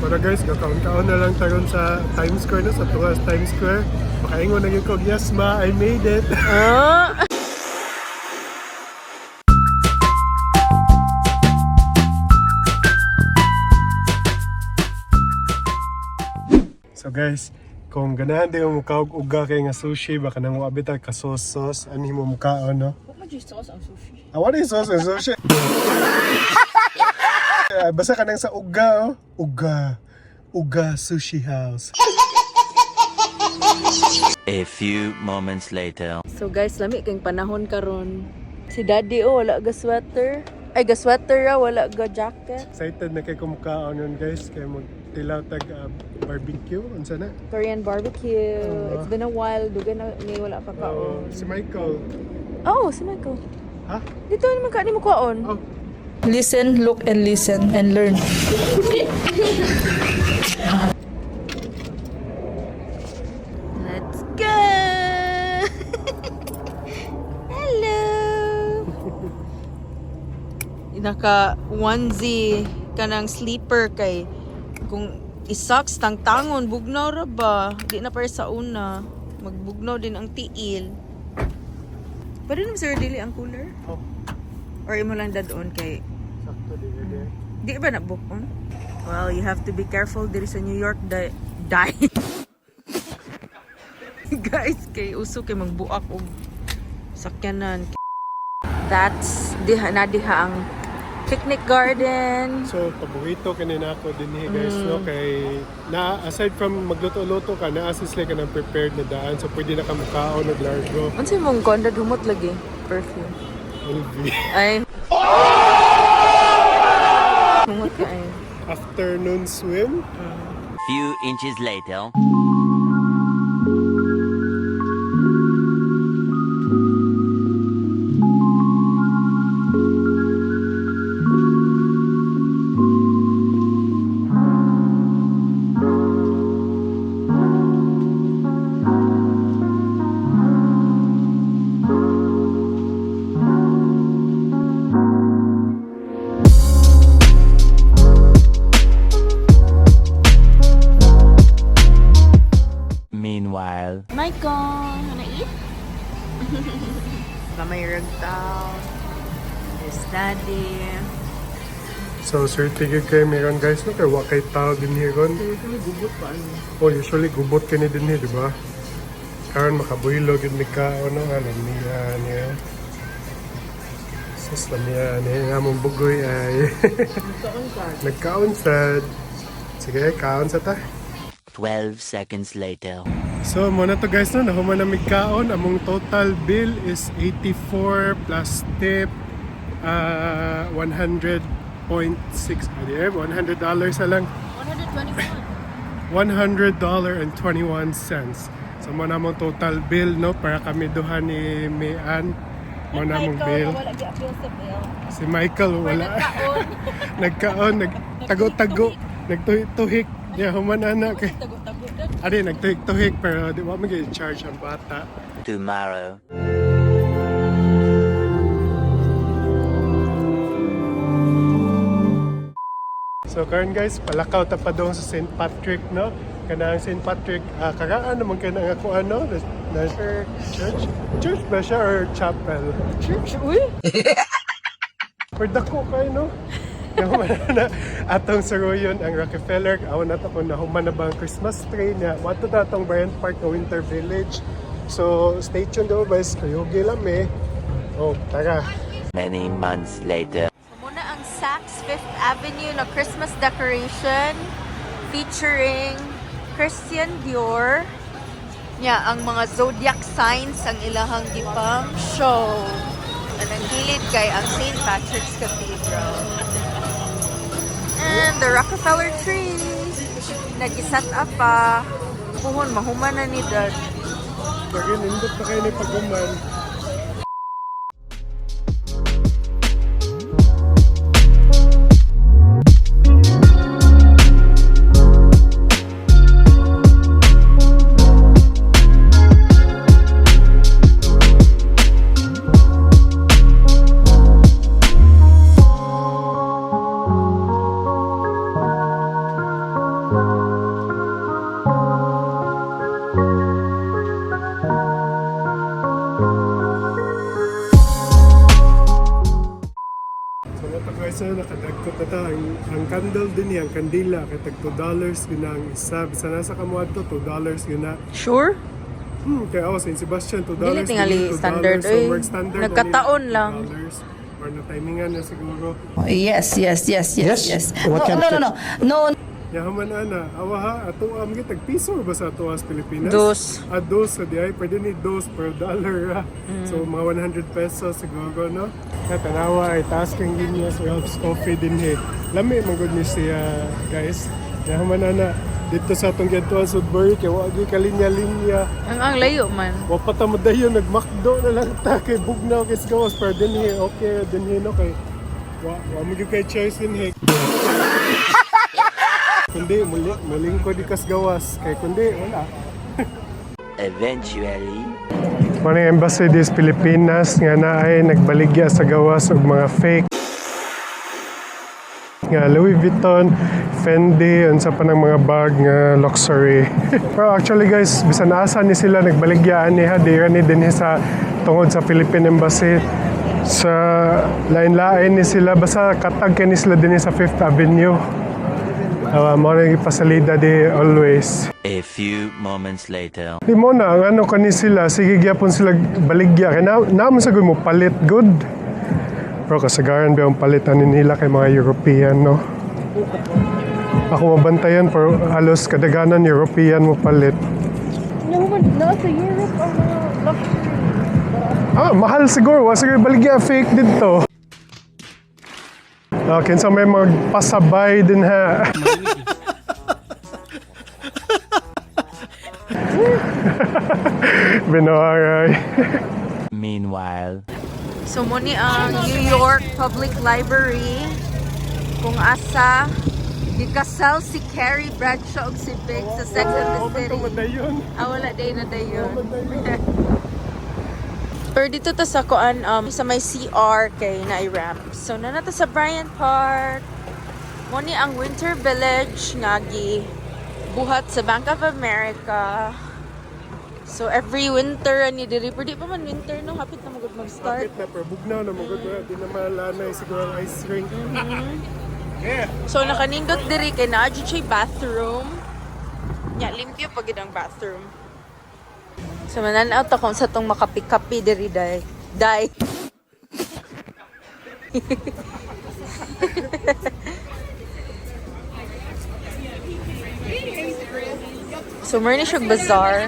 Para guys, kakaon-kaon na lang taron sa Times Square na, sa Tuas Times Square. Makaingon na yung kog, yes ma, I made it. So guys, kung ganahan din yung mukha og uga kay nga sushi, baka nang wabita ka sauce, ano mo mukha no? What mo sauce ang sushi? What is sauce ang sushi? Basta ka nang sa uga, oh. Uga Sushi House. A few moments later. So guys, lami kang panahon karon. Si Daddy wala ga sweater. Ay ga sweater ra, wala ga jacket. Excited na kay kumukhaon nun guys, kay magtilaw tag barbecue, unsa na? Korean barbecue. It's been a while, dugan na ni wala ka kaon. Si Michael. Oh, si Michael. Ha? Dito naman ka ni mo kaon. Oh. Listen, look, and listen, and learn. Let's go! Hello! Naka onesie ka ng sleeper kay kung isaks tangtangon, bugnaw ra ba? Di na para sa una. Magbugnaw din ang tiil. Pwede naman sir dili ang cooler? Oh. Or imo lang dadon kay Sakto din. di ba na book on? Well, you have to be careful diri sa New York die. Guys, kay uso kay magbuak og sakyanan. That's diha ang picnic garden. So, paborito kanina ako din guys, no? Kay, aside from magluto-luto ka, na-assist ka ng prepared na daan. So, pwede na ka mukhaon o largo. Ano mong konda humot lagi? Perfume. LV. Ay. Humot ka ay. Afternoon swim. Few inches later. Meanwhile, Michael, wanna eat? Kamay ragtaw. There's Daddy. So, sir, tigil kayo meron guys, no? Kaya wakay tao din hiron. Usually gubot pa ano? Oh, usually gubot ka ni din di ba? Karon makabuylo gid ni ka ano alam niya. Sus lamiya ni among bugoy ay. Nagkaon sad. Sige, kaon sa ta. 12 seconds later. So, muna to guys, no? Nahuman na migkaon. Among total bill is 84 plus tip. $100.6. $100 na lang. $100.21. So, muna mong total bill, no? Para kami duha ni Mian. Muna mong bill. Wala gi-appeal sa bill. Si Michael, wala. Nagkaon. Nagtago-tago. Nagtuhik. Yeah, human anak kay. Adi, nagtuhik-tuhik pero di ba mag-charge ang bata. Tomorrow. So karon guys, palakaw ta pa doon sa St. Patrick, no? Kanang St. Patrick, karaan naman ka na ako ano? Na church? Church ba siya or chapel? Church, uy! Perdako kayo, no? Nahuman na atong saruyon ang Rockefeller. Awan na ito kung nahuman na ba ang Christmas tree niya. Wato na itong Bryant Park na Winter Village. So, stay tuned daw guys. Kuyogi lang Oh, tara. Many months later. Muna ang Saks Fifth Avenue na Christmas decoration featuring Christian Dior. Ang mga zodiac signs ang ilahang gipang show. Ang gilid kay ang St. Patrick's Cathedral. And the Rockefeller tree. Nag-set up pa. Puhon, mahuman na ni Dad. Bagay, nindot na kayo ni Paguman. So guys, nakadagkot na ta ang candle din ang kandila kay tag $2 yun ang isa. Bisa nasa kamuad to $2 yun na. Sure? Kaya ako St. Sebastian $2. Dili tingali $2. standard, So eh. work standard Nagkataon only lang. $2. Or na timingan na siguro. Yes. What kind of No. Yaman ana, awa ha, ato gitag piso ba sa ato as Pilipinas? Dos. Dos sa diay, pwede ni dos per dollar ha. So mga 100 pesos siguro no. Kaya tanawa ay taas kang linya sa Ralph's Coffee dinhi. Lami man gud ni siya guys. Yaman ana dito sa atong Gatuan Sudbury kay wa gyud kalinya-linya. Ang layo man. Wa pa ta modayon nag-McDo na lang ta kay bugnaw kay gawas per dinhi. Okay dinhi no kay wa mo gyud kay choice dinhi. Kundi muling ko di kas gawas kay kundi wala. Eventually. Maning embassy des Pilipinas nga naay nagbaligya sa gawas og mga fake nga Louis Vuitton, Fendi, unsa pa ng mga bag nga luxury. Pero actually guys, bisan asa ni sila nagbaligya ani ha di din sa tungod sa Philippine Embassy sa lain-lain ni sila basta katag kani sila din sa 5th Avenue. Mo rin ipasalida di always. A few moments later. Di mo na, ang ano kani sila, sige gyapon sila baligya. Kaya naman sa mo palit good. Pero kasagaran ba yung palitan nila kay mga European, no? Ako mabantayan, pero halos kadaganan European mo palit. Nasa Europe ang mga luxury. Mahal siguro. Sige baligya, fake dito. Kinsa may magpasabay din ha. Binawaray. Meanwhile. So muni ang New York Public Library kung asa gikasal si Carrie Bradshaw og si Big sa Sex and the City. Wala day na dayon. Pero dito ta sa kuan sa may CR kay na ramp. So nanata sa Bryant Park. Muni ang Winter Village nga buhat sa Bank of America. So every winter ani diri pero di pa man winter no hapit na magud mag-start. Hapit na pero bugnaw na magud di na malanay siguro ang ice rink. So nakanindot diri kay naa jud siya bathroom. Nya limpyo pagid ang bathroom. So manan-out ako sa tong makapi-kapi diri day. So meron siya bazaar.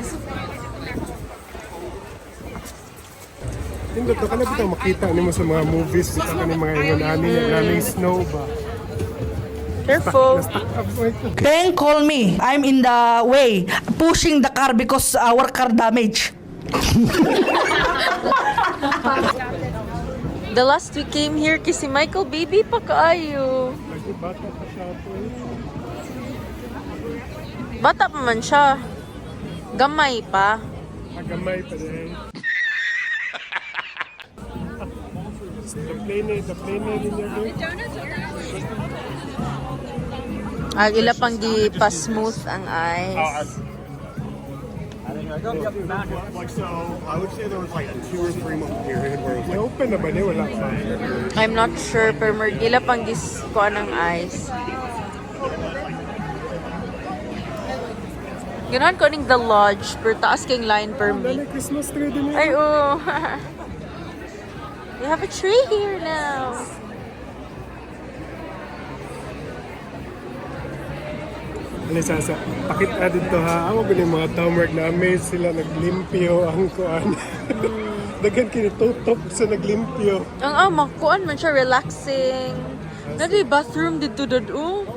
Hindi to kana bitaw makita nimo sa mga movies bitaw kani mga ingon ani nga snow ba. Careful. Then call me. I'm in the way, pushing the car because our car damage. The last we came here kasi Michael baby pa kaayo. Bata pa siya to. Bata pa man siya. Gamay pa. Magamay pa din. The plane din niya. Ang ila pang gi-pa-smooth ang eyes. Like so, I would say there was like a 2 or 3 month period where it was like Open na ba niya? Wala pa. I'm not sure pero ila pang gis-kuan ang eyes. Ganahan ko ning The Lodge per taas king line per Dali me. Christmas tree din niya. Ay oh. We have a tree here now. Alisa, pakita dito ha. Ako ko yung mga townwork na amaze sila naglimpyo ang kuan. Dagan kinitutok sa naglimpyo. Ang kuan man siya relaxing. Nadi bathroom dito dado.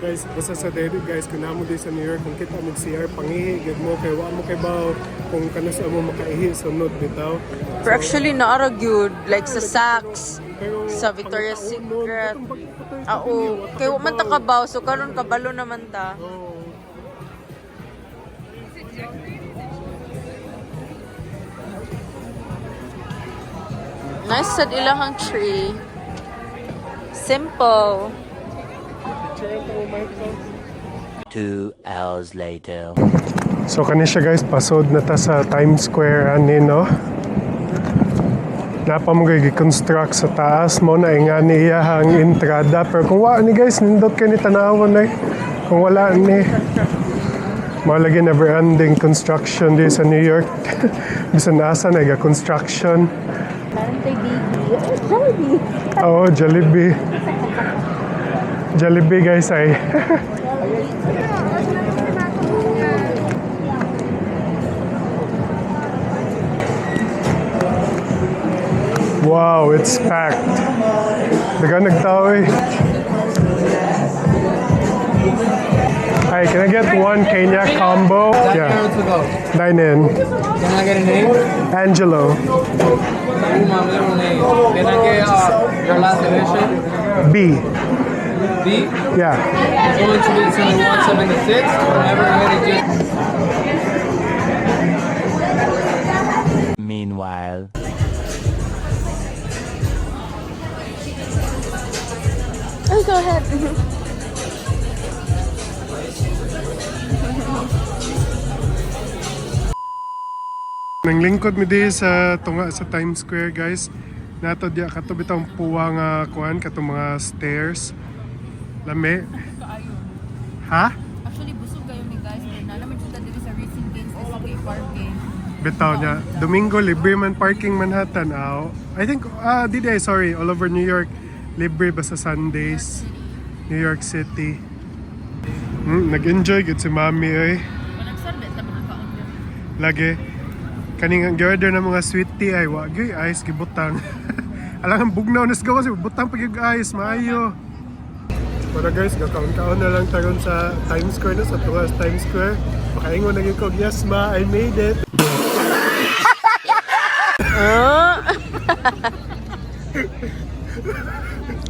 Guys, basta sa dito guys, kung namo di sa New York, kung kita mag-CR, pangihi, gad mo, kay wa mo kay baw, kung kanas mo makaihi, sunod bitaw. Pero actually naara gyud like sa Saks, Pero, sa Victoria's pangtaon, Secret. itong pagpatay sa Oo, Pilipinas, kay wa man ta kabaw so karon kabalo naman ta. Oo. Nice sad ilahang tree. Simple. 2 hours later. So kani siya guys, pasod na ta sa Times Square ani no. Napamagay gi-construct sa taas mo na nga ni iyahang entrada, pero kung wala ni guys nindot kani tanawon ay kung wala ni malagi never ending construction di sa New York. Bisan asa na ga construction. Parang kay baby. Jollibee. Oh, Jollibee. Jollibee guys ay. Wow, it's packed. Dagan nagtao eh. Hi, can I get one Kenya combo? Yeah. Dine in. Can I get a name? Angelo. My middle name. Can I get your last initial? B. B? Yeah. It's going to be 2176. Whenever you're ready, just... Meanwhile. Oh, go ahead. Nang lingkod mi di sa tunga sa Times Square guys. Nato diya kato bitong puwa nga kuan katong mga stairs. Lami. Ha? Actually, busog kayo ni guys. Pero na naman siya dito sa racing games SK parking. Bitaw niya. Domingo libre man parking Manhattan. I think sorry, all over New York libre ba sa Sundays. New York City. Nag-enjoy gud si Mami eh. Nagsarbet na mga ka-order. Lagi. Kaning ang order ng mga sweet tea ay wag ice gibutang. Alang ang bugnaw nas gawas butang pag ice maayo. Para guys, gakaon-kaon na lang taron sa Times Square na sa tuwas Times Square. Makaingon na gyud ko, yes ma, I made it.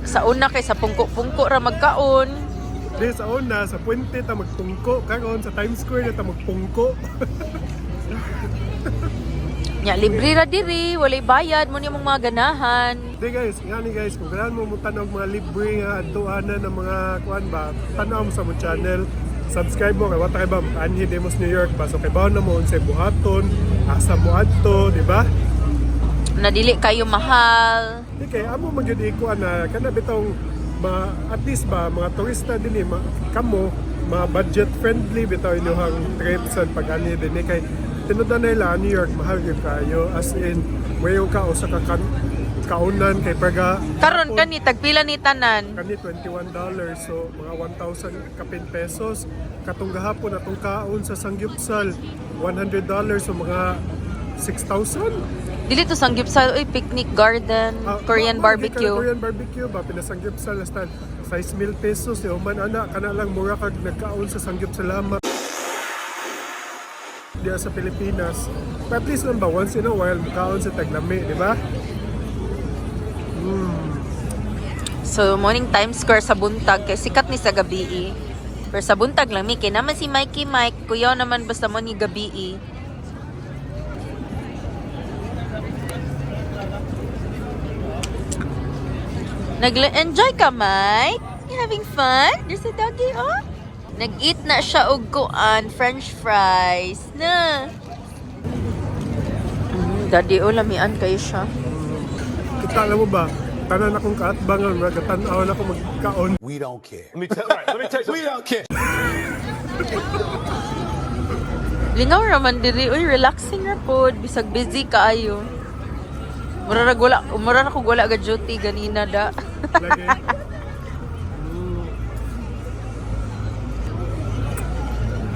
Sa una kay sa pungko-pungko ra magkaon. Di sa una, sa puente ta magtungko, karon sa Times Square na ta magpungko. Nya libre ra diri, walay bayad mo ni mong mga ganahan. Di guys, nga ni guys, kung kailangan mo tanaw mga libre nga adtuanan ng mga kuan ba, tanaw mo sa mo channel. Subscribe mo kay wata kay ba Anhi Demos New York pa so kay bawo na mo unsay buhaton, asa mo adto, di ba? Nadili kayo mahal. Di kay amo magyud ikuan na kana bitong at least ba mga turista dinhi kamo mga budget friendly bitaw inyong trips and pag-ani dinhi kay tinudan nila New York mahal gyud kayo as in mayo ka usa ka kaunan kay paga Karon kani tagpila ni tanan. kani $21 so mga 1,000 kapin pesos katong gahapon atong kaon sa Sangyupsal $100 so mga 6,000. Dili to sanggipsal oy picnic garden, Korean barbecue. Korean barbecue ba pinasangyupsal lastan 6,000 pesos yo man ana kana lang mura kag nagkaon sa Sangyupsal lamang diya sa Pilipinas. But at least lang ba once in a while makaon sa taglami, di ba? So morning Times Square sa buntag kay sikat ni sa gabi. Pero sa buntag lang mi kay naman si Mikey Mike, kuya naman basta mo ni gabi. Nag-enjoy ka, Mike? You having fun? There's a doggy, oh? Nag-eat na siya og kuan, french fries. Na. Daddy, oh, lamian kayo siya. Kita alam mo ba, tanan akong kaatbangan, magatan-aw na ako magkaon. We don't care. Let me tell you, we don't care. Lingaw raman diri, uy, relaxing na po. Bisag busy kaayo. Mura na ko wala ga duty ganina da. Lagi.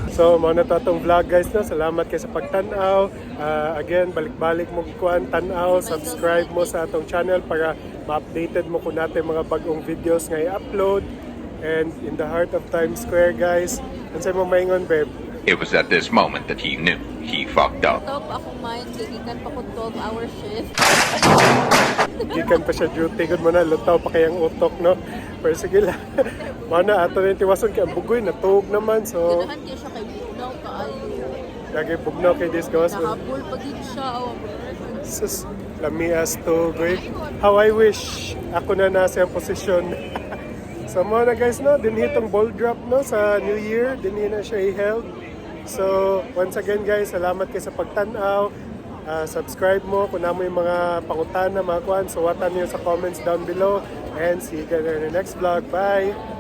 So, mao na to atong vlog guys na. Salamat kayo sa pagtanaw. Again, balik-balik mo kuan tanaw, subscribe mo sa atong channel para ma-updated mo kung natin mga bagong videos nga i-upload. And in the heart of Times Square guys, unsay mo maingon babe? It was at this moment that he knew he fucked up. Top ako mind, gigikan pa ko 12-hour shift. Gikan pa siya duty, good mo na, lutaw pa kayang utok, no? Pero sige lang. Mana, ato na yung tiwason kaya bugoy, natuog naman, so... Ganahan kayo siya kay Bugnaw kaayo. Lagi bugnaw kay this gawas. Nahabol pa gid siya. Sus, lamias to, goy. How I wish ako na nasa yung posisyon. So mo na guys no, dinhi tong ball drop no sa New Year, dinhi na siya i-held. So once again guys, salamat kayo sa pagtanaw. Subscribe mo kung namo yung mga pangutana, mga kuan, so watan niyo sa comments down below and see you guys in the next vlog. Bye!